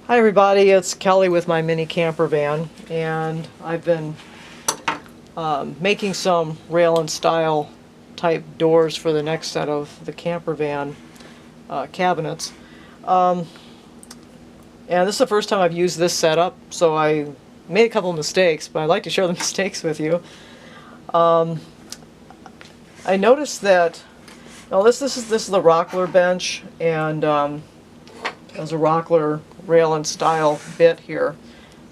Hi everybody, it's Kelly with my mini camper van, and I've been making some rail and stile type doors for the next set of the camper van cabinets. And this is the first time I've used this setup, so I made a couple of mistakes, but I'd like to share the mistakes with you. I noticed that this is the rockler bench, and there's a rockler rail and stile bit here.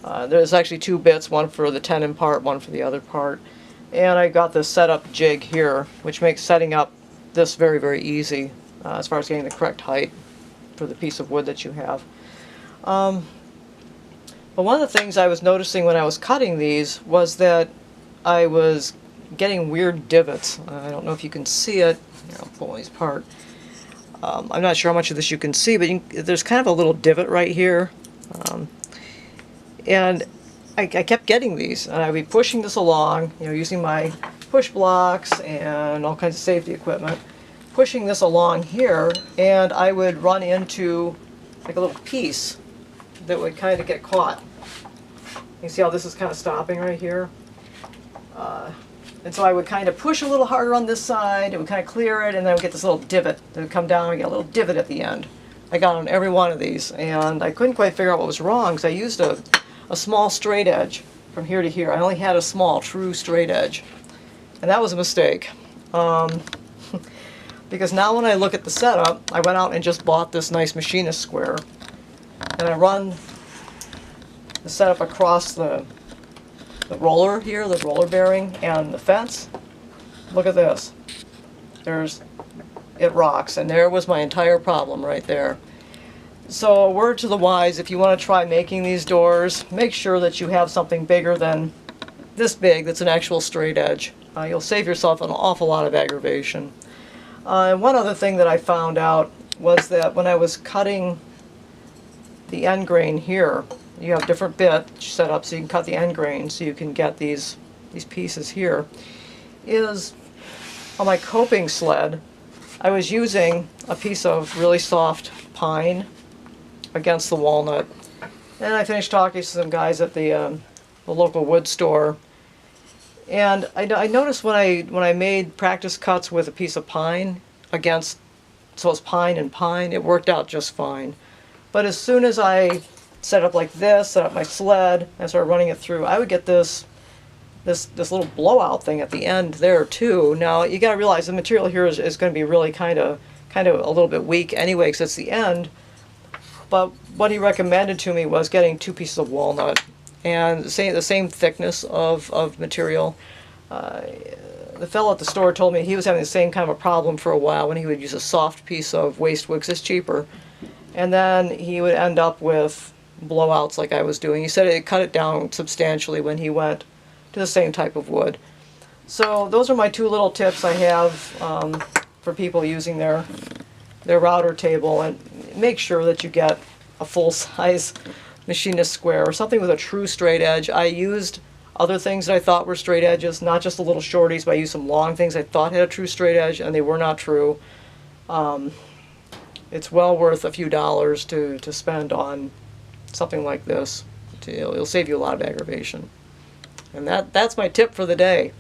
There's actually two bits, one for the tenon part, one for the other part. And I got this setup jig here, which makes setting up this very, very easy as far as getting the correct height for the piece of wood that you have. But one of the things I was noticing when I was cutting these was that I was getting weird divots. I don't know if you can see it. Here, I'll pull these apart. I'm not sure how much of this you can see, but there's kind of a little divot right here. And I kept getting these, and I'd be pushing this along, using my push blocks and all kinds of safety equipment, pushing this along here, and I would run into like a little piece that would kind of get caught. You see how this is kind of stopping right here? And so I would kind of push a little harder on this side, it would kind of clear it, and then I would get this little divot that would come down and get a little divot at the end. I got on every one of these, and I couldn't quite figure out what was wrong because I used a small straight edge from here to here. I only had a small, true straight edge. And that was a mistake. Because now when I look at the setup, I went out and just bought this nice machinist square. And I run the setup across the roller here, the roller bearing, and the fence. Look at this. It rocks, and there was my entire problem right there. So a word to the wise, if you want to try making these doors, make sure that you have something bigger than this big that's an actual straight edge. You'll save yourself an awful lot of aggravation. And one other thing that I found out was that when I was cutting the end grain here, you have different bit set up so you can cut the end grain so you can get these pieces here, is on my coping sled I was using a piece of really soft pine against the walnut. And I finished talking to some guys at the local wood store, and I noticed when I made practice cuts with a piece of pine against, so it's pine and pine, it worked out just fine. But as soon as I set up like this, set up my sled, and started running it through, I would get this little blowout thing at the end there too. Now you got to realize the material here is going to be really kind of a little bit weak anyway because it's the end. But what he recommended to me was getting two pieces of walnut and the same thickness of material. The fellow at the store told me he was having the same kind of a problem for a while when he would use a soft piece of waste wood because it's cheaper, and then he would end up with blowouts like I was doing. He said it cut it down substantially when he went to the same type of wood. So those are my two little tips I have for people using their router table, and make sure that you get a full-size machinist square or something with a true straight edge. I used other things that I thought were straight edges, not just the little shorties, but I used some long things I thought had a true straight edge, and they were not true. It's well worth a few dollars to spend on something like this. It'll save you a lot of aggravation. And that's my tip for the day.